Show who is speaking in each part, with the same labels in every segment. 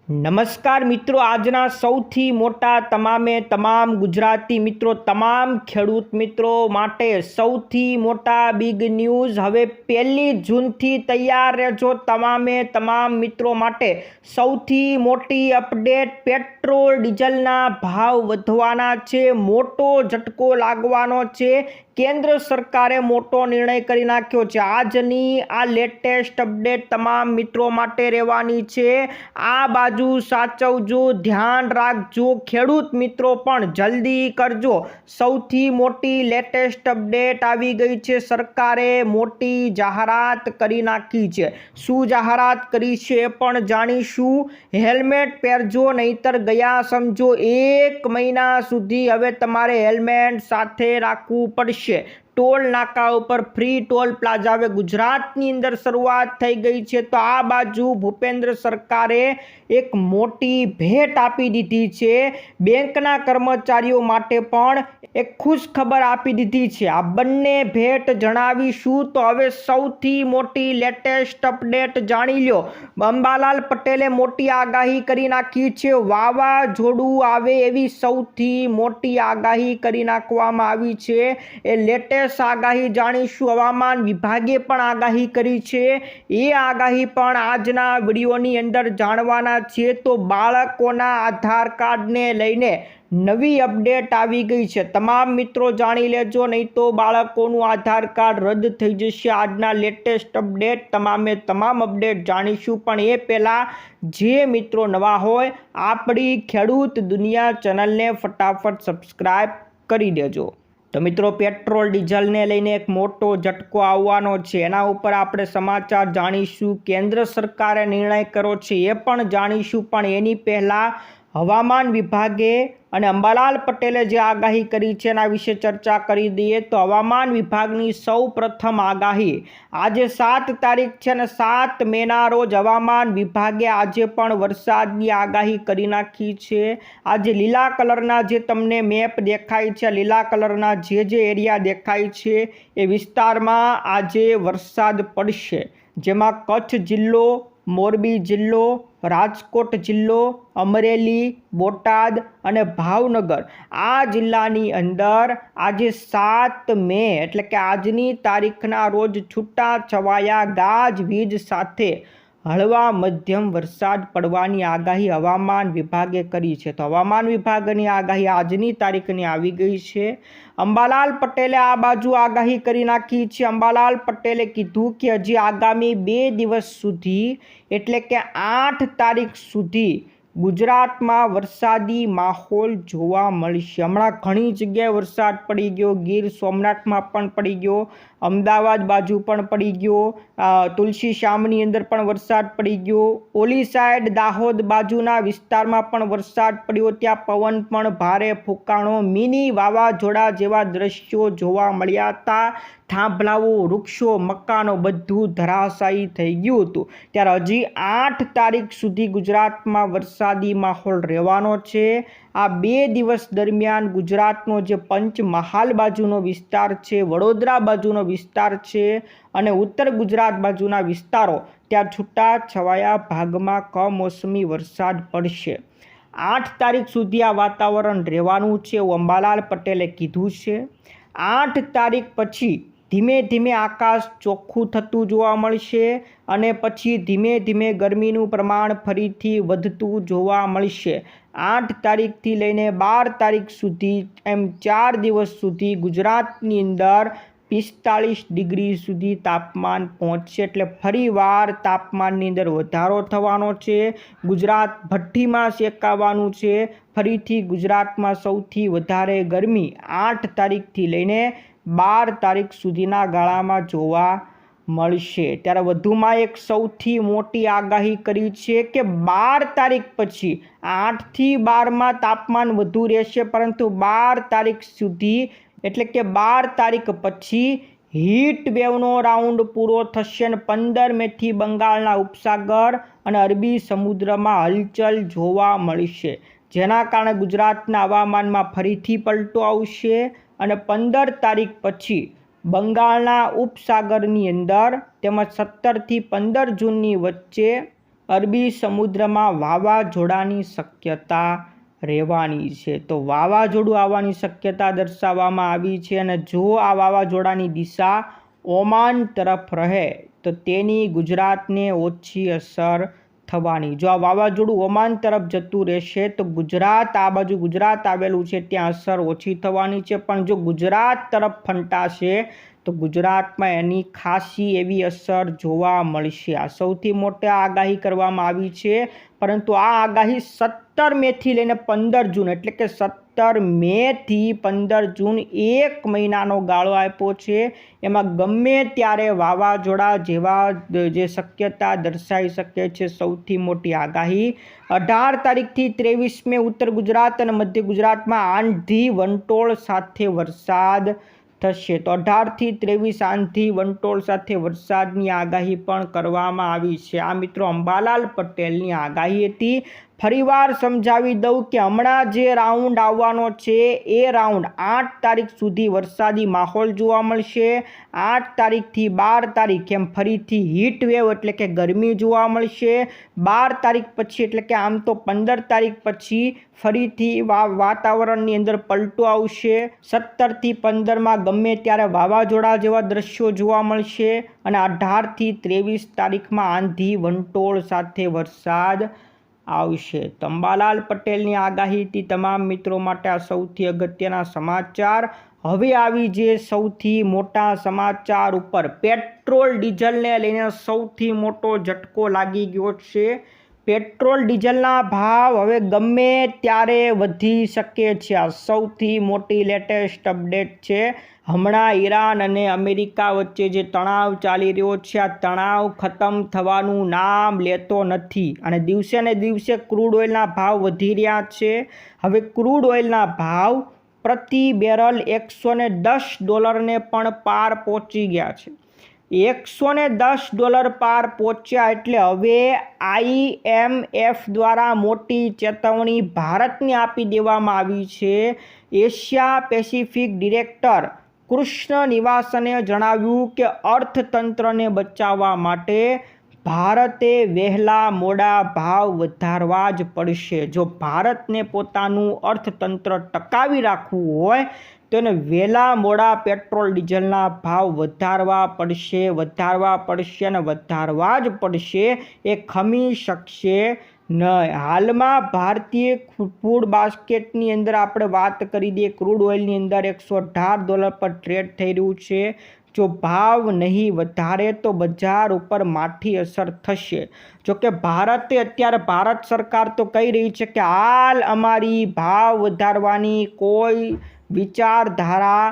Speaker 1: નમસ્કાર મિત્રો, આજના સૌથી મોટા તમામ ગુજરાતી મિત્રો, તમામ ખેડૂત મિત્રો માટે સૌથી મોટા બિગ ન્યૂઝ હવે 1 જૂનથી તૈયાર રહેજો। તમામ મિત્રો માટે સૌથી મોટી અપડેટ, પેટ્રોલ ડીઝલના ભાવ વધવાના છે, મોટો ઝટકો લાગવાનો છે। કેન્દ્ર સરકારે મોટો નિર્ણય કરી નાખ્યો છે। આજની આ લેટેસ્ટ અપડેટ તમામ મિત્રો માટે રહેવાની છે। આ બાજુ સાચવજો, ધ્યાન રાખજો, ખેડૂત મિત્રો પણ જલ્દી કરજો। સૌથી મોટી લેટેસ્ટ અપડેટ આવી ગઈ છે। સરકારે મોટી જાહેરાત કરી નાખી છે। શું જાહેરાત કરી છે એ પણ જાણીશું। હેલ્મેટ પહેરજો, નહીતર ગયા સમજો 1 મહિના સુધી હવે તમારે હેલ્મેટ સાથે રાખવું પડશે। ટોલ નાકા ઉપર ફ્રી ટોલ પ્લાઝા હવે ગુજરાતની અંદર શરૂઆત થઈ ગઈ છે। તો આ બાજુ ભૂપેન્દ્ર સરકારે એક મોટી ભેટ આપી દીધી છે। બેંકના કર્મચારીઓ માટે પણ એક ખુશ ખબર આપી દીધી છે। આ બંને ભેટ જણાવીશું। તો હવે સૌથી મોટી લેટેસ્ટ અપડેટ જાણી લો। અંબાલાલ પટેલે મોટી આગાહી કરી નાખી છે। વાવાઝોડું આવે એવી સૌથી મોટી આગાહી કરી નાખવામાં આવી છે। એ લેટેસ્ટ આગાહી જાણીશું। હવામાન વિભાગે પણ આગાહી કરી છે, એ આગાહી પણ આજના વિડીયોની અંદર જાણવાના છે। તો બાળકોના આધાર કાર્ડને લઈને નવી અપડેટ આવી ગઈ છે। તમામ મિત્રો જાણી લેજો, નહીં તો બાળકોનું આધાર કાર્ડ રદ થઈ જશે। આજના લેટેસ્ટ અપડેટ તમામ અપડેટ જાણીશું, પણ એ પહેલાં જે મિત્રો નવા હોય આપણી ખેડૂત દુનિયા ચેનલને ફટાફટ સબસ્ક્રાઈબ કરી દેજો। તો મિત્રો, પેટ્રોલ ડીઝલને લઈને એક મોટો ઝટકો આવવાનો છે, એના ઉપર આપણે સમાચાર જાણીશું। કેન્દ્ર સરકારે નિર્ણય કર્યો છે એ પણ જાણીશું, પણ એની પહેલાં હવામાન વિભાગે અને અંબાલાલ પટેલે જે આગાહી કરી છે એના વિશે ચર્ચા કરી દઈએ। તો હવામાન વિભાગની સૌ પ્રથમ આગાહી આજે 7 તારીખ છે અને 7 મેના રોજ હવામાન વિભાગે આજે પણ વરસાદની આગાહી કરી નાખી છે। આજે લીલા કલરના જે તમને મેપ દેખાય છે, લીલા કલરના જે એરિયા દેખાય છે એ વિસ્તારમાં આજે વરસાદ પડશે, જેમાં કચ્છ જિલ્લો, મોરબી જિલ્લો, રાજકોટ જિલ્લો, અમરેલી, બોટાદ અને ભાવનગર આ જિલ્લાની અંદર આજે 7 મે એટલે કે આજની તારીખના રોજ છૂટા છવાયા ગાજવીજ સાથે હળવા મધ્યમ વરસાદ પડવાની આગાહી હવામાન વિભાગે કરી છે। તો હવામાન વિભાગની આગાહી આજની તારીખની આવી ગઈ છે। અંબાલાલ પટેલે આ બાજુ આગાહી કરી નાખી છે। અંબાલાલ પટેલે કીધું કે હજી આગામી 2 દિવસ સુધી એટલે કે 8 તારીખ સુધી ગુજરાતમાં વરસાદી માહોલ જોવા મળશે। હમણાં ઘણી જગ્યાએ વરસાદ પડી ગયો, ગીર સોમનાથમાં પણ પડી ગયો, અમદાવાદ બાજુ પણ પડી ગયો, તુલસી શ્યામની અંદર પણ વરસાદ પડી ગયો, ઓલી સાઈડ દાહોદ બાજુના વિસ્તારમાં પણ વરસાદ પડ્યો, ત્યાં પવન પણ ભારે ફૂંકાણો, મિની વાવાઝોડા જેવા દ્રશ્યો જોવા મળ્યા હતા। થાંભલાઓ, વૃક્ષો, મકાનો બધું ધરાશાયી થઈ ગયું હતું। ત્યારે હજી 8 તારીખ સુધી ગુજરાતમાં વરસાદી માહોલ રહેવાનો છે। આ 2 દિવસ દરમિયાન ગુજરાતનો જે પંચમહાલ બાજુનો વિસ્તાર છે, વડોદરા બાજુનો વિસ્તાર છે અને ઉત્તર ગુજરાત બાજુના વિસ્તારો, ત્યાં છૂટા છવાયા ભાગમાં કમોસમી વરસાદ પડશે। 8 તારીખ સુધી આ વાતાવરણ રહેવાનું છે એવું અંબાલાલ પટેલે કીધું છે। 8 તારીખ પછી ધીમે ધીમે આકાશ ચોખ્ખું થતું જોવા મળશે અને પછી ધીમે ધીમે ગરમીનું પ્રમાણ ફરીથી વધતું જોવા મળશે। 8 તારીખથી લઈને 12 તારીખ સુધી એમ 4 દિવસ સુધી ગુજરાતની અંદર 45 ડિગ્રી સુધી તાપમાન પહોંચશે, એટલે ફરીવાર તાપમાનની અંદર વધારો થવાનો છે। ગુજરાત ભઠ્ઠીમાં શેકાવાનું છે। ફરીથી ગુજરાતમાં સૌથી વધારે ગરમી 8 તારીખથી લઈને 12 તારીખ સુધીના ગાળામાં જોવા મળશે। ત્યારે વધુમાં એક સૌથી મોટી આગાહી કરી છે કે 12 તારીખ પછી 8 થી 12માં તાપમાન વધુ રહેશે, પરંતુ 12 તારીખ સુધી એટલે કે 12 તારીખ પછી હીટ વેવનો રાઉન્ડ પૂરો થશે અને 15 મેથી બંગાળના ઉપસાગર અને અરબી સમુદ્રમાં હલચલ જોવા મળશે, જેના કારણે ગુજરાતના હવામાનમાં ફરીથી પલટો આવશે અને 15 તારીખ પછી બંગાળના ઉપસાગરની અંદર તેમજ 17 થી 15 જૂનની વચ્ચે અરબી સમુદ્રમાં વાવાઝોડાની શક્યતા રહેવાની છે. તો વાવાઝોડું આવવાની શક્યતા દર્શાવવામાં આવી છે અને જો આ વાવાઝોડાની દિશા ઓમાન તરફ રહે તો તેની ગુજરાતને ઓછી અસર થવાની. જો આ વાવાઝોડું ઓમાન તરફ જતું રહેશે તો ગુજરાત, આ બાજુ ગુજરાત આવેલું છે ત્યાં અસર ઓછી થવાની છે, પણ જો ગુજરાત તરફ ફંટાશે તો ગુજરાતમાં એની ખાસી એવી અસર જોવા મળશે. આ સૌથી મોટી આગાહી કરવામાં આવી છે, પરંતુ આ આગાહી 17 મેથી લઈને 15 જૂન એટલે કે 17 મેથી 15 જૂન 1 મહિનાનો ગાળો આપ્યો છે. એમાં ગમે ત્યારે વાવાઝોડા જેવા જે શક્યતા દર્શાવી શકે છે. સૌથી મોટી આગાહી 18 તારીખથી 23 મે ઉત્તર ગુજરાત અને મધ્ય ગુજરાતમાં આંધી વંટોળ સાથે વરસાદ થશે. તો 18 થી 23 આંધી વંટોળ સાથે વરસાદની આગાહી પણ કરવામાં આવી છે. આ મિત્રો અંબાલાલ પટેલની આગાહી હતી. ફરીવાર સમજાવી દઉં કે હમણાં જે રાઉન્ડ આવવાનો છે એ રાઉન્ડ 8 તારીખ સુધી વરસાદી માહોલ જોવા મળશે. 8 તારીખથી 12 તારીખ એમ ફરીથી હીટ વેવ એટલે કે ગરમી જોવા મળશે. 12 તારીખ પછી એટલે કે આમ તો 15 તારીખ પછી ફરીથી વાતાવરણની અંદર પલટો આવશે. 17 થી 15માં ગમે ત્યારે વાવાઝોડા જેવા દ્રશ્યો જોવા મળશે અને 18 થી 23 તારીખમાં આંધી વંટોળ સાથે વરસાદ આવશે. અંબાલાલ પટેલની આગાહીથી તમામ મિત્રો માટે આ સૌથી અગત્યના સમાચાર. હવે આવી જે સૌથી મોટા સમાચાર ઉપર પેટ્રોલ ડીઝલને લઈને સૌથી મોટો ઝટકો લાગી ગયો છે. પેટ્રોલ ડીઝલના ભાવ હવે ગમે ત્યારે વધી શકે છે. આ સૌથી મોટી લેટેસ્ટ અપડેટ છે. હમણાં ઈરાન અને અમેરિકા વચ્ચે જે તણાવ ચાલી રહ્યો છે આ તણાવ ખતમ થવાનું નામ લેતો નથી અને દિવસે ને દિવસે ક્રૂડ ઓઇલના ભાવ વધી રહ્યા છે. હવે ક્રૂડ ઓઇલના ભાવ પ્રતિ બેરલ $110 પણ પાર પહોંચી ગયા છે. $110 પાર પહોંચ્યા એટલે હવે IMF દ્વારા મોટી ચેતવણી ભારતને આપી દેવામાં આવી છે. એશિયા પેસિફિક ડિરેક્ટર કૃષ્ણ નિવાસને જણાવ્યું કે અર્થતંત્રને બચાવવા માટે ભારતે વહેલા મોડા ભાવ વધારવા જ પડશે. જો ભારતને પોતાનું અર્થતંત્ર ટકાવી રાખવું હોય તો એને વહેલા મોડા પેટ્રોલ ડીઝલના ભાવ વધારવા પડશે અને વધારવા જ પડશે. એ ખમી શકશે નહીં. હાલમાં ભારતીય ફૂડ બાસ્કેટની અંદર આપણે વાત કરી દઈએ, ક્રૂડ ઓઇલની અંદર $118 પર ટ્રેડ થઈ રહ્યું છે. જો ભાવ નહીં વધારે તો બજાર ઉપર માઠી અસર થશે. જોકે ભારત સરકાર તો કહી રહી છે કે હાલ અમારી ભાવ વધારવાની કોઈ વિચારધારા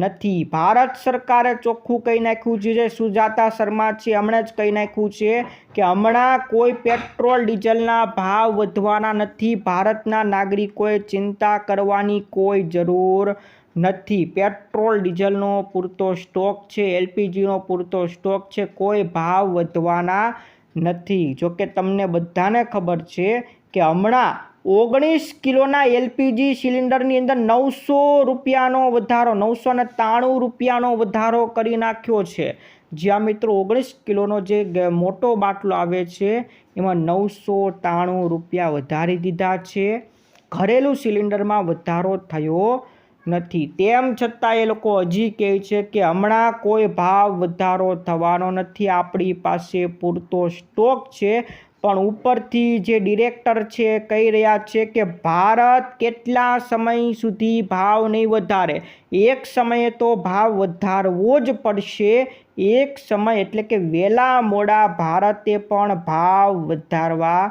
Speaker 1: નથી. ભારત સરકારે ચોખ્ખું કહી નાખ્યું છે, સુજાતા શર્મા છે હમણાં જ કહી નાખ્યું છે કે હમણાં કોઈ પેટ્રોલ ડીઝલના ભાવ વધવાના નથી. ભારતના નાગરિકોએ ચિંતા કરવાની કોઈ જરૂર નથી. પેટ્રોલ ડીઝલનો પૂરતો સ્ટોક છે, LPGનો પૂરતો સ્ટોક છે, કોઈ ભાવ વધવાના નથી. જોકે તમને બધાને ખબર છે કે હમણાં 19 કિલોના LPG સિલિન્ડરની અંદર ₹993 વધારો કરી નાખ્યો છે. જ્યાં મિત્રો 19 કિલોનો જે મોટો બાટલો આવે છે એમાં ₹993 વધારી દીધા છે. ઘરેલું સિલિન્ડરમાં વધારો થયો નથી. તેમ છતાં એ લોકો હજી કહે છે કે હમણાં કોઈ ભાવ વધારો થવાનો નથી, આપણી પાસે પૂરતો સ્ટોક છે. પણ ઉપરથી જે ડિરેક્ટર છે કહી રહ્યા છે કે ભારત કેટલા સમય સુધી ભાવ નહીં વધારે. એક સમયે તો ભાવ વધારવો જ પડશે. એક સમય એટલે કે વહેલા મોડા ભારતે પણ ભાવ વધારવા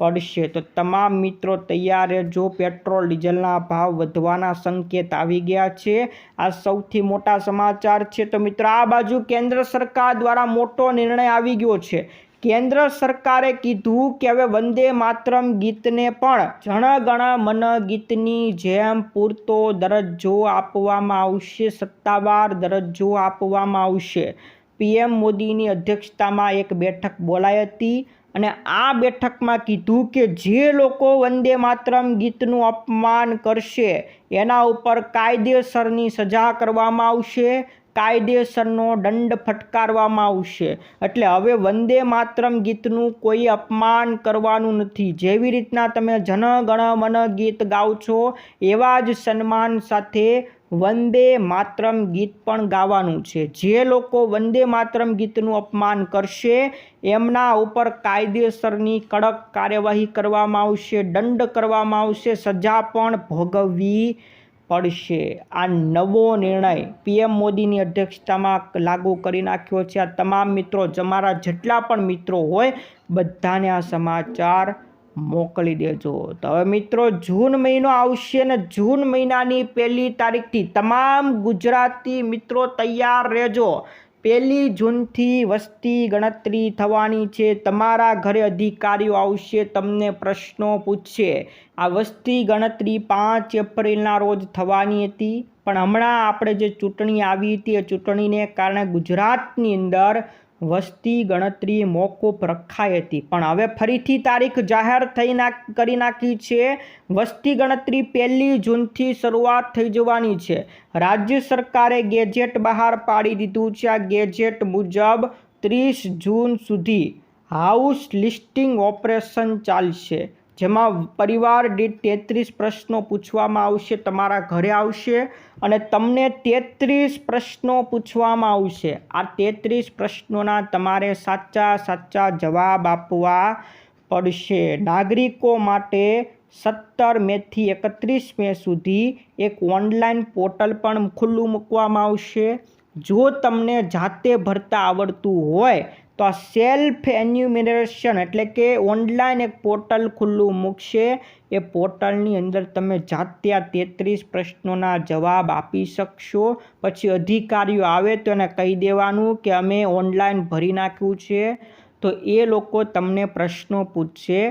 Speaker 1: પડશે. તો તમામ મિત્રો તૈયાર રહેજો. પેટ્રોલ ડીઝલના ભાવ વધવાના સંકેત આવી ગયા છે. આ સૌથી મોટા સમાચાર છે. તો મિત્રો આ બાજુ કેન્દ્ર સરકાર દ્વારા મોટો નિર્ણય આવી ગયો છે. કેન્દ્ર સરકારે કીધું કે હવે વંદે માતરમ ગીતને પણ જન ગણ મન ગીતની જેમ પૂરતો દરજ્જો આપવામાં આવશે, સત્તાવાર દરજ્જો આપવામાં આવશે. PM મોદીની અધ્યક્ષતામાં એક બેઠક બોલાઈ હતી અને આ બેઠકમાં કીધું કે જે લોકો વંદે માતરમ ગીતનું અપમાન કરશે એના ઉપર કાયદેસરની સજા કરવામાં આવશે. કાયદેસરનો દંડ ફટકારવામાં આવશે. એટલે હવે વંદે માતરમ ગીતનું કોઈ અપમાન કરવાનું નથી. જેવી રીતના તમે જન ગણ મન ગીત ગાઓ છો એવા જ સન્માન સાથે વંદે માતરમ ગીત પણ ગાવાનું છે. જે લોકો વંદે માતરમ ગીતનું અપમાન કરશે એમના ઉપર કાયદેસરની કડક કાર્યવાહી કરવામાં આવશે, દંડ કરવામાં આવશે, સજા પણ ભોગવવી પડશે. આ નવો નિર્ણય પીએમ મોદીની અધ્યક્ષતામાં લાગુ કરી નાખ્યો છે. આ તમામ મિત્રો, તમારા જેટલા પણ મિત્રો હોય બધાને આ સમાચાર મોકલી દેજો. તો હવે મિત્રો જૂન મહિનો આવશે ને જૂન મહિનાની 1 તારીખથી તમામ ગુજરાતી મિત્રો તૈયાર રહેજો. 1 જૂનથી વસ્તી ગણતરી થવાની છે. તમારા ઘરે અધિકારીઓ આવશે, તમને પ્રશ્નો પૂછશે. આ વસ્તી ગણતરી 5 એપ્રિલના રોજ થવાની હતી, પણ હમણાં આપણે જે ચૂંટણી આવી હતી એ ચૂંટણીને કારણે ગુજરાતની અંદર વસ્તી ગણતરી મોકૂફ રખાઈ હતી. પણ હવે ફરીથી તારીખ જાહેર કરી નાખી છે. વસ્તી ગણતરી 1 જૂનથી શરૂઆત થઈ જવાની છે. રાજ્ય સરકારે ગેજેટ બહાર પાડી દીધું છે. આ ગેજેટ મુજબ 30 જૂન સુધી હાઉસ લિસ્ટિંગ ઓપરેશન ચાલશે, જેમાં પરિવાર દીઠ 33 પ્રશ્નો પૂછવામાં આવશે. તમારા ઘરે આવશે અને તમને 33 પ્રશ્નો પૂછવામાં આવશે. આ 33 પ્રશ્નોના તમારે સાચા જવાબ આપવા પડશે. નાગરિકો માટે 17 મેથી 31 મે સુધી એક ઓનલાઈન પોર્ટલ પણ ખુલ્લું મૂકવામાં આવશે. જો તમને જાતે ભરતા આવડતું હોય તો આ સેલ્ફ એન્યુમરેશન એટલે કે ઓનલાઈન એક પોર્ટલ ખુલ્લું મૂકશે. એ પોર્ટલની અંદર તમે જાતે આ 33 પ્રશ્નોના જવાબ આપી શકશો. પછી અધિકારીઓ આવે તો એને કહી દેવાનું કે અમે ઓનલાઈન ભરી નાખ્યું છે, તો એ લોકો તમને પ્રશ્નો પૂછશે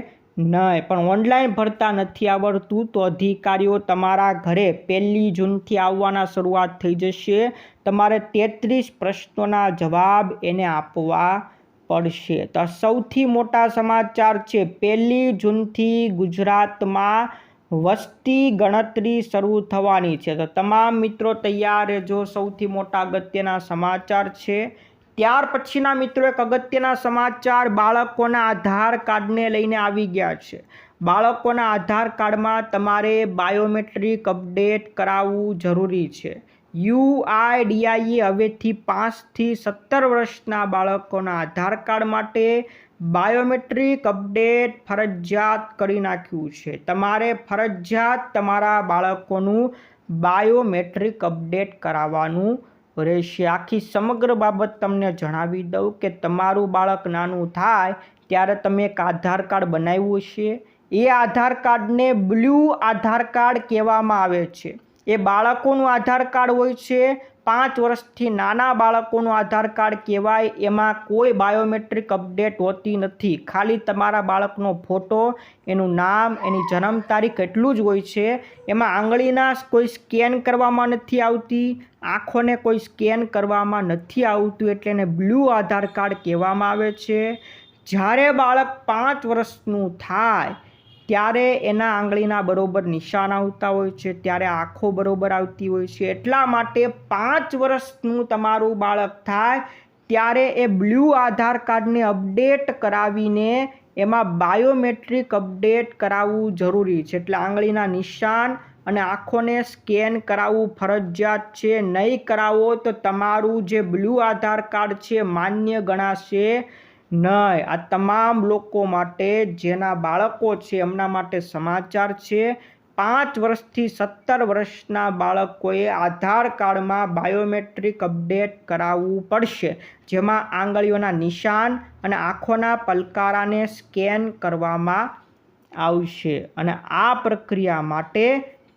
Speaker 1: નહીં. પણ ઓનલાઈન ભરતા નથી આવડતું તો અધિકારીઓ તમારા ઘરે 1 જૂનથી આવવાના શરૂઆત થઈ જશે. તમારે 33 પ્રશ્નોના જવાબ એને આપવા પડશે. તો સૌથી મોટા સમાચાર છે. 1 જૂનથી ગુજરાતમાં વસ્તી ગણતરી શરૂ થવાની છે. તો તમામ મિત્રો તૈયાર રહેજો. સૌથી મોટા અગત્યના સમાચાર છે. ત્યાર પછીના મિત્રો એક અગત્યના સમાચાર બાળકોના આધાર કાર્ડને લઈને આવી ગયા છે. બાળકોના આધાર કાર્ડમાં તમારે બાયોમેટ્રિક અપડેટ કરાવવું જરૂરી છે. UIDAI હવેથી 5 થી 17 વર્ષના બાળકોના આધાર કાર્ડ માટે બાયોમેટ્રિક અપડેટ ફરજિયાત કરી નાખ્યું છે. તમારે ફરજિયાત તમારા બાળકોનું બાયોમેટ્રિક અપડેટ કરાવવાનું રહેશે. આખી સમગ્ર બાબત તમને જણાવી દઉં કે તમારું બાળક નાનું થાય ત્યારે તમે એક આધાર કાર્ડ બનાવ્યું છે. એ આધાર કાર્ડને બ્લુ આધાર કાર્ડ કહેવામાં આવે છે. એ બાળકોનું આધાર કાર્ડ હોય છે. 5 વર્ષથી નાના બાળકોનું આધાર કાર્ડ કહેવાય. એમાં કોઈ બાયોમેટ્રિક અપડેટ હોતી નથી. ખાલી તમારા બાળકનો ફોટો, એનું નામ, એની જન્મ તારીખ એટલું જ હોય છે. એમાં આંગળીના કોઈ સ્કેન કરવામાં નથી આવતી, આંખોને કોઈ સ્કેન કરવામાં નથી આવતું, એટલે એને બ્લુ આધાર કાર્ડ કહેવામાં આવે છે. જ્યારે બાળક 5 વર્ષનું થાય ત્યારે એના આંગળીના બરોબર નિશાન આવતા હોય છે, ત્યારે આંખો બરોબર આવતી હોય છે. એટલા માટે 5 વર્ષનું તમારું બાળક થાય ત્યારે એ બ્લુ આધાર કાર્ડને અપડેટ કરાવીને એમાં બાયોમેટ્રિક અપડેટ કરાવવું જરૂરી છે. એટલે આંગળીના નિશાન અને આંખોને સ્કેન કરાવવું ફરજિયાત છે. નહીં કરાવો તો તમારું જે બ્લુ આધાર કાર્ડ છે માન્ય ગણાશે નહીં. આ તમામ લોકો માટે જેના બાળકો છે એમના માટે સમાચાર છે. 5 વર્ષથી 17 વર્ષના બાળકોએ આધાર કાર્ડમાં બાયોમેટ્રિક અપડેટ કરાવવું પડશે, જેમાં આંગળીઓના નિશાન અને આંખોના પલકારાને સ્કેન કરવામાં આવશે. અને આ પ્રક્રિયા માટે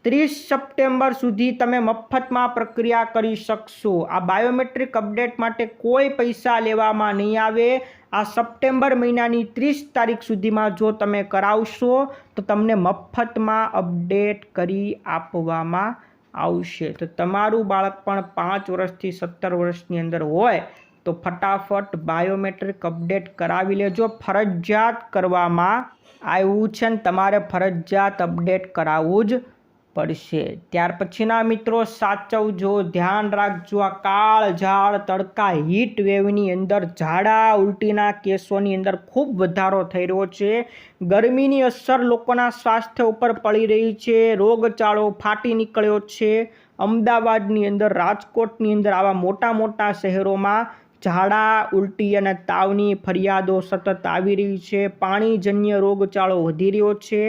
Speaker 1: 30 સપ્ટેમ્બર સુધી તમે મફતમાં પ્રક્રિયા કરી શકશો. આ બાયોમેટ્રિક અપડેટ માટે કોઈ પૈસા લેવામાં નહીં આવે. આ સપ્ટેમ્બર મહિનાની 30 તારીખ સુધીમાં જો તમે કરાવશો તો તમને મફતમાં અપડેટ કરી આપવામાં આવશે. તો તમારું બાળક પણ 5 વર્ષથી 17 વર્ષની અંદર હોય તો ફટાફટ બાયોમેટ્રિક અપડેટ કરાવી લેજો. ફરજિયાત કરવામાં આવ્યું છે ને તમારે ફરજિયાત અપડેટ કરાવવું જ પડશે। ત્યાર પછીના મિત્રો સાચવજો, ધ્યાન રાખજો, આ કાળઝાળ તડકા હીટ વેવની અંદર ઝાડા ઉલટીના કેસોની અંદર ખૂબ વધારો થઈ રહ્યો છે। ગરમીની અસર લોકોના સ્વાસ્થ્ય ઉપર પડી રહી છે, રોગચાળો ફાટી નીકળ્યો છે। અમદાવાદની અંદર, રાજકોટની અંદર, આવા મોટા મોટા શહેરોમાં ઝાડા ઉલટી અને તાવની ફરિયાદો સતત આવી રહી છે। પાણીજન્ય રોગચાળો વધી રહ્યો છે।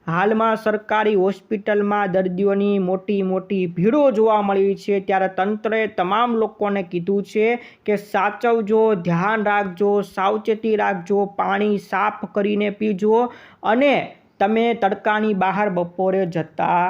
Speaker 1: હાલમાં સરકારી હોસ્પિટલમાં દર્દીઓની મોટી મોટી ભીડો જોવા મળી છે, ત્યારે તંત્રએ તમામ લોકોને કીધું છે કે સાચવજો, ધ્યાન રાખજો, સાવચેતી રાખજો, પાણી સાફ કરીને પીજો અને તમે તડકાની બહાર બપોરે જતા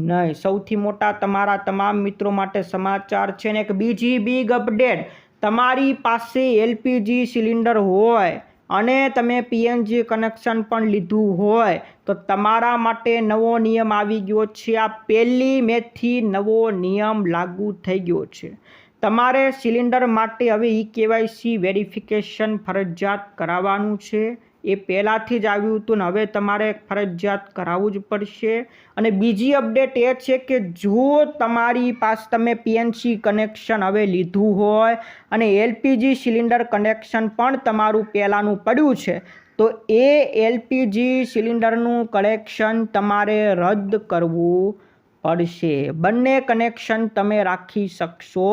Speaker 1: નહીં। સૌથી મોટા તમારા તમામ મિત્રો માટે સમાચાર છે ને એક બીજી બિગ અપડેટ, તમારી પાસે એલપીજી સિલિન્ડર હોય અને તમે પીએનજી કનેક્શન પણ લીધું હોય તો તમારા માટે નવો નિયમ આવી ગયો છે। આ 1 મેથી નવો નિયમ લાગુ થઈ ગયો છે। તમારે સિલિન્ડર માટે હવે KYC વેરિફિકેશન ફરજિયાત કરાવવાનું છે। એ પહેલાંથી જ આવ્યું હતું ને હવે તમારે ફરજિયાત કરાવવું જ પડશે। અને બીજી અપડેટ એ છે કે જો તમારી પાસે તમે પીએનસી કનેક્શન હવે લીધું હોય અને એલપીજી સિલિન્ડર કનેક્શન પણ તમારું પહેલાંનું પડ્યું છે તો એ એલપીજી સિલિન્ડરનું કનેક્શન તમારે રદ કરવું પડશે। બંને કનેક્શન તમે રાખી શકશો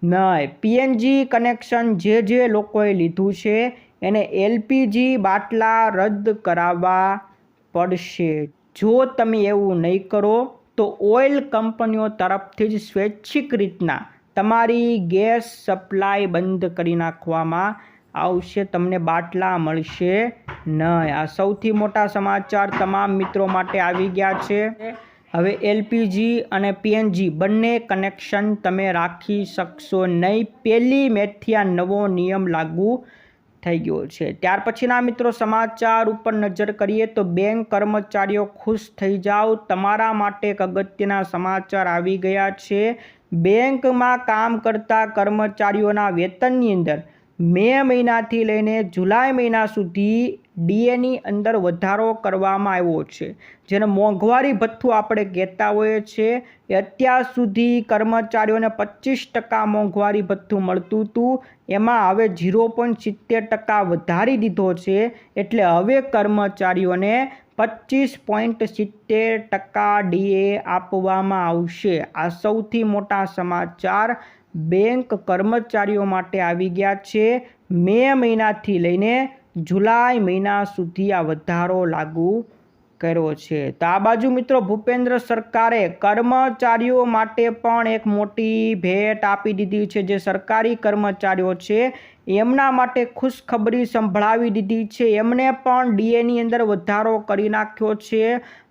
Speaker 1: નહીં। પીએનજી કનેક્શન જે લોકોએ લીધું છે એને એલપીજી બાટલા રદ કરાવવા પડશે। જો તમે એવું નહીં કરો તો ઓઇલ કંપનીઓ તરફથી જ સ્વૈચ્છિક રીતના તમારી ગેસ સપ્લાય બંધ કરી નાખવામાં આવશે, તમને બાટલા મળશે નહીં। આ સૌથી મોટા સમાચાર તમામ મિત્રો માટે આવી ગયા છે। હવે એલપીજી અને પીએનજી બંને કનેક્શન તમે રાખી શકશો નહીં। 1 મેથી આ નવો નિયમ લાગુ થઈ ગયો છે। ત્યાર પછીના મિત્રો સમાચાર ઉપર નજર કરીએ તો બેંક કર્મચારીઓ ખુશ થઈ જાઓ, તમારા માટે એક અગત્યના સમાચાર આવી ગયા છે। બેંકમાં કામ કરતા કર્મચારીઓના વેતનની અંદર મે મહિનાથી લઈને જુલાઈ મહિના સુધી ડીએની અંદર વધારો કરવામાં આવ્યો છે, જેને મોંઘવારી ભથ્થું આપણે કહેતા હોઈએ છીએ। અત્યાર સુધી કર્મચારીઓને 25% મોંઘવારી ભથ્થું મળતું હતું, એમાં હવે 0.70% વધારી દીધો છે, એટલે હવે કર્મચારીઓને 25.70% ડીએ આપવામાં આવશે। આ સૌથી મોટા સમાચાર બેંક કર્મચારીઓ માટે આવી ગયા છે। મે મહિનાથી લઈને જુલાઈ મહિના સુધી આ વધારો લાગુ કર્યો છે। તો આ બાજુ મિત્રો ભૂપેન્દ્ર સરકારે કર્મચારીઓ માટે પણ એક મોટી ભેટ આપી દીધી છે। જે સરકારી કર્મચારીઓ છે એમના માટે ખુશખબરી સંભળાવી દીધી છે। એમને પણ ડીએની અંદર વધારો કરી નાખ્યો છે।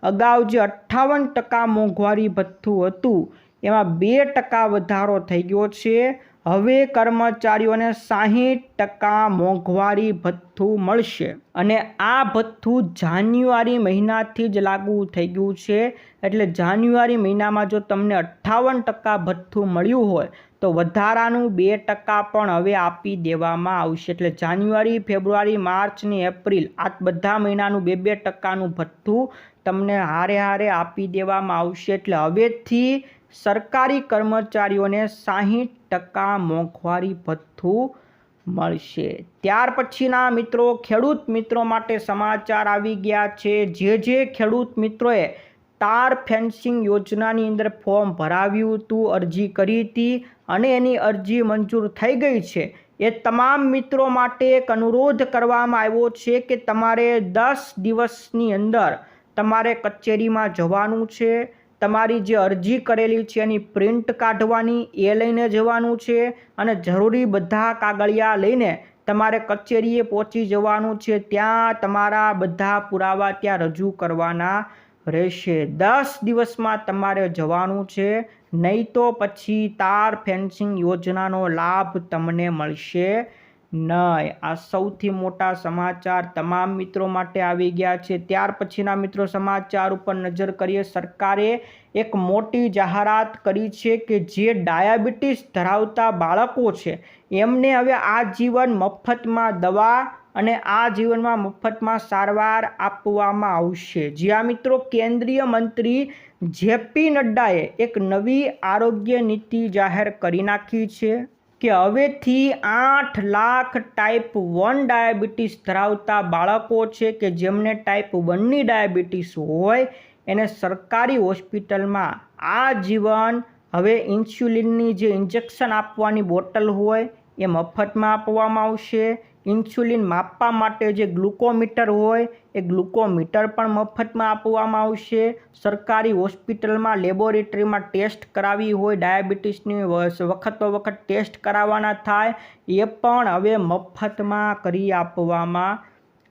Speaker 1: અગાઉ જે 58% મોંઘવારી ભથ્થું હતું એમાં 2% વધારો થઈ ગયો છે। હવે કર્મચારીઓને 60% મોંઘવારી ભથ્થું મળશે અને આ ભથ્થું જાન્યુઆરી મહિનાથી જ લાગુ થઈ ગયું છે। એટલે જાન્યુઆરી મહિનામાં જો તમને 58% ભથ્થું મળ્યું હોય તો વધારાનું 2% પણ હવે આપી દેવામાં આવશે। એટલે જાન્યુઆરી, ફેબ્રુઆરી, માર્ચ અને એપ્રિલ આ બધા મહિનાનું 2% ભથ્થું તમને હારે આપી દેવામાં આવશે। એટલે હવેથી સરકારી કર્મચારીઓને 60% મોંઘવારી ભથ્થું મળશે। ત્યાર પછીના મિત્રો ખેડૂત મિત્રો માટે સમાચાર આવી ગયા છે। જે ખેડૂત મિત્રોએ તાર ફેન્સિંગ યોજનાની અંદર ફોર્મ ભરાવ્યું હતું, અરજી કરી હતી અને એની અરજી મંજૂર થઈ ગઈ છે, એ તમામ મિત્રો માટે એક અનુરોધ કરવામાં આવ્યો છે કે તમારે 10 દિવસની અંદર તમારે કચેરીમાં જવાનું છે। તમારી જે અરજી કરેલી છે એની પ્રિન્ટ કાઢવાની, એ લઈને જવાનું છે અને જરૂરી બધા કાગળિયા લઈને તમારે કચેરીએ પહોંચી જવાનું છે। ત્યાં તમારા બધા પુરાવા ત્યાં રજૂ કરવાના રહેશે। 10 દિવસમાં તમારે જવાનું છે, નહીં તો પછી તાર ફેન્સિંગ યોજનાનો લાભ તમને મળશે નહીં। આ સૌથી મોટા સમાચાર તમામ મિત્રો માટે આવી ગયા છે। ત્યાર પછીના મિત્રો સમાચાર ઉપર નજર કરીએ। સરકારે એક મોટી જાહેરાત કરી છે કે જે ડાયાબિટીસ ધરાવતા બાળકો છે એમને હવે આજીવન મફતમાં દવા અને આજીવનમાં મફતમાં સારવાર આપવામાં આવશે। જ્યાં મિત્રો કેન્દ્રીય મંત્રી જેપી નડ્ડાએ એક નવી આરોગ્ય નીતિ જાહેર કરી નાખી છે કે હવેથી 8 લાખ ટાઈપ 1 ડાયાબિટીસ ધરાવતા બાળકો છે કે જેમને ટાઈપ 1ની ડાયાબિટીસ હોય એને સરકારી હોસ્પિટલમાં આજીવન હવે ઇન્સ્યુલિનની જે ઇન્જેક્શન આપવાની બોટલ હોય એ મફતમાં આપવામાં આવશે। ઇન્સ્યુલિન માપવા માટે જે ગ્લુકોમીટર હોય એ ગ્લુકોમીટર પણ મફતમાં આપવામાં આવશે। સરકારી હોસ્પિટલમાં લેબોરેટરીમાં ટેસ્ટ કરાવી હોય ડાયાબિટીસની વખતો વખત ટેસ્ટ કરાવવાના થાય એ પણ હવે મફતમાં કરી આપવામાં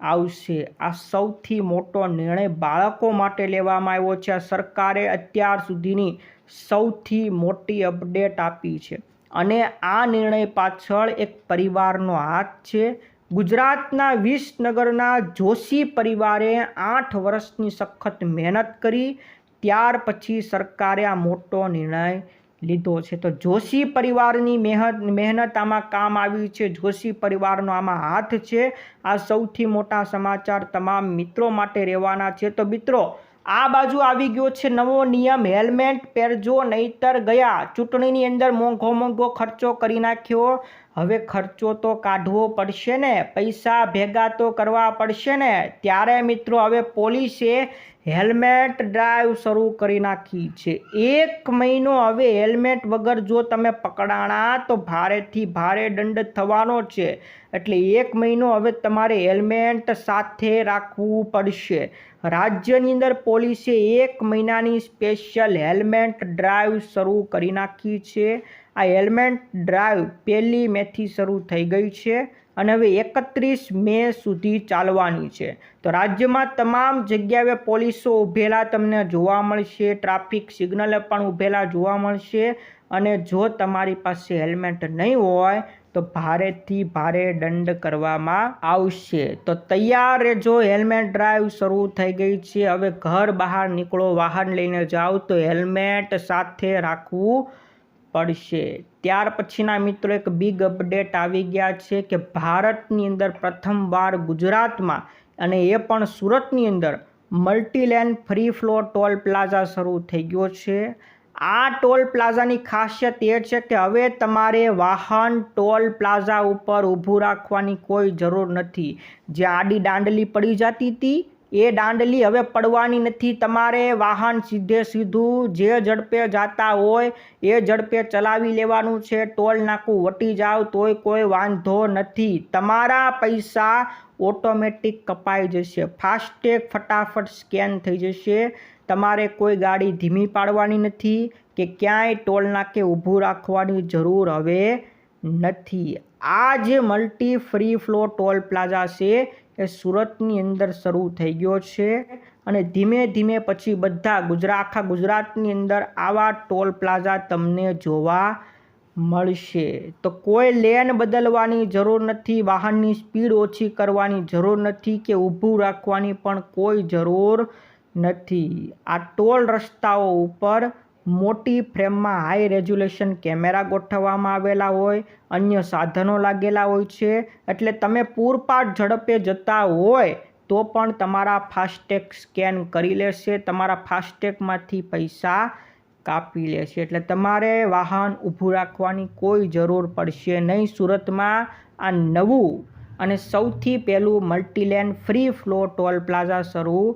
Speaker 1: આવશે। આ સૌથી મોટો નિર્ણય બાળકો માટે લેવામાં આવ્યો છે। આ સરકારે અત્યાર સુધીની સૌથી મોટી અપડેટ આપી છે અને આ નિર્ણય પાછળ એક પરિવારનો હાથ છે। ગુજરાતના વિસનગરના જોશી પરિવારે 8 વર્ષની સખત મહેનત કરી ત્યાર પછી સરકારે આ મોટો નિર્ણય લીધો છે। તો જોશી પરિવારની મહેનત આમાં કામ આવી છે। જોશી પરિવારનો આમાં હાથ છે। આ સૌથી મોટા સમાચાર તમામ મિત્રો માટે રહેવાના છે। તો મિત્રો આ બાજુ આવી ગયો છે નવો નિયમ, હેલ્મેટ પહેરજો નહીતર ગયા। ચૂંટણીની અંદર મોંઘો ખર્ચો કરી નાખ્યો, હવે ખર્ચો તો કાઢવો પડશે ને, પૈસા ભેગા તો કરવા પડશે ને। ત્યારે મિત્રો હવે પોલીસે હેલ્મેટ ડ્રાઈવ શરૂ કરી નાખી છે। 1 મહિનો હવે હેલ્મેટ વગર જો તમે પકડાણા તો ભારેથી ભારે દંડ થવાનો છે। એટલે 1 મહિનો હવે તમારે હેલ્મેટ સાથે રાખવું પડશે। રાજ્યની અંદર પોલીસે 1 મહિનાની સ્પેશિયલ હેલ્મેટ ડ્રાઈવ શરૂ કરી નાખી છે। આ હેલ્મેટ ડ્રાઈવ 1 મેથી શરૂ થઈ ગઈ છે અને હવે 31 મે સુધી ચાલવાની છે। તો રાજ્યમાં તમામ જગ્યાએ પોલીસો ઊભેલા તમને જોવા મળશે, ટ્રાફિક સિગ્નલે પણ ઊભેલા જોવા મળશે અને જો તમારી પાસે હેલ્મેટ નહીં હોય તો ભારેથી ભારે દંડ કરવામાં આવશે। તો તૈયાર રહેજો, હેલ્મેટ ડ્રાઈવ શરૂ થઈ ગઈ છે। હવે ઘર બહાર નીકળો, વાહન લઈને જાઓ તો હેલ્મેટ સાથે રાખવું પડશે। ત્યાર પછીના મિત્રો એક બિગ અપડેટ આવી ગયા છે કે ભારતની અંદર પ્રથમવાર ગુજરાતમાં અને એ પણ સુરતની અંદર મલ્ટીલેન ફ્રી ફ્લો ટોલ પ્લાઝા શરૂ થઈ ગયો છે। આ ટોલ પ્લાઝાની ખાસિયત એ છે કે હવે તમારે વાહન ટોલ પ્લાઝા ઉપર ઊભું રાખવાની કોઈ જરૂર નથી। જે આડી દાંડલી પડી જતી હતી એ દાંડલી હવે પડવાની નથી। તમારે વાહન સીધું જે ઝડપે જતા હોય એ ઝડપે ચલાવી લેવાનું છે। ટોલ નાકું વટી જાવ તોય કોઈ વાંધો નથી। તમારા પૈસા ઓટોમેટિક કપાઈ જશે। ફાસ્ટેગ ફટાફટ સ્કેન થઈ જશે। તમારે કોઈ ગાડી ધીમી પાડવાની નથી કે ક્યાંય ટોલ નાકે ઊભું રાખવાની જરૂર હવે નથી। આ જે multi free flow toll plaza છે એ સુરતની અંદર શરૂ થઈ ગયો છે અને ધીમે ધીમે પછી બધા આખા ગુજરાતની અંદર આવા ટોલ પ્લાઝા તમને જોવા મળશે। તો કોઈ લેન બદલવાની જરૂર નથી, વાહનની સ્પીડ ઓછી કરવાની જરૂર નથી કે ઊભું રાખવાની પણ કોઈ જરૂર નથી। આ ટોલ રસ્તાઓ ઉપર મોટી ફ્રેમમાં હાઈ રેઝોલ્યુશન કેમેરા ગોઠવવામાં આવેલા હોય, અન્ય સાધનો લાગેલા હોય છે। એટલે તમે પૂરપાટ ઝડપે જતા હોય તો પણ તમારા ફાસ્ટેગ સ્કેન કરી લેશે, તમારા ફાસ્ટેગમાંથી પૈસા કાપી લેશે। એટલે તમારે વાહન ઊભું રાખવાની કોઈ જરૂર પડશે નહીં। સુરતમાં આ નવું અને સૌથી પહેલું મલ્ટીલેન ફ્રી ફ્લો ટોલ પ્લાઝા શરૂ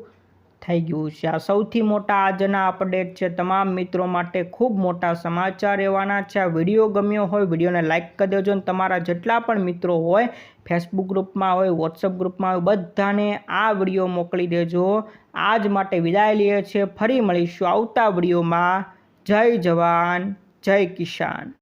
Speaker 1: થઈ ગયું છે। આ સૌથી મોટા આજના અપડેટ છે, તમામ મિત્રો માટે ખૂબ મોટા સમાચાર રહેવાના છે। આ વિડીયો ગમ્યો હોય વિડીયોને લાઇક કરી દેજો અને તમારા જેટલા પણ મિત્રો હોય ફેસબુક ગ્રુપમાં હોય, વોટ્સઅપ ગ્રુપમાં હોય, બધાને આ વિડીયો મોકલી દેજો। આજ માટે વિદાય લઈએ છીએ, ફરી મળીશું આવતા વિડીયોમાં। જય જવાન જય કિસાન।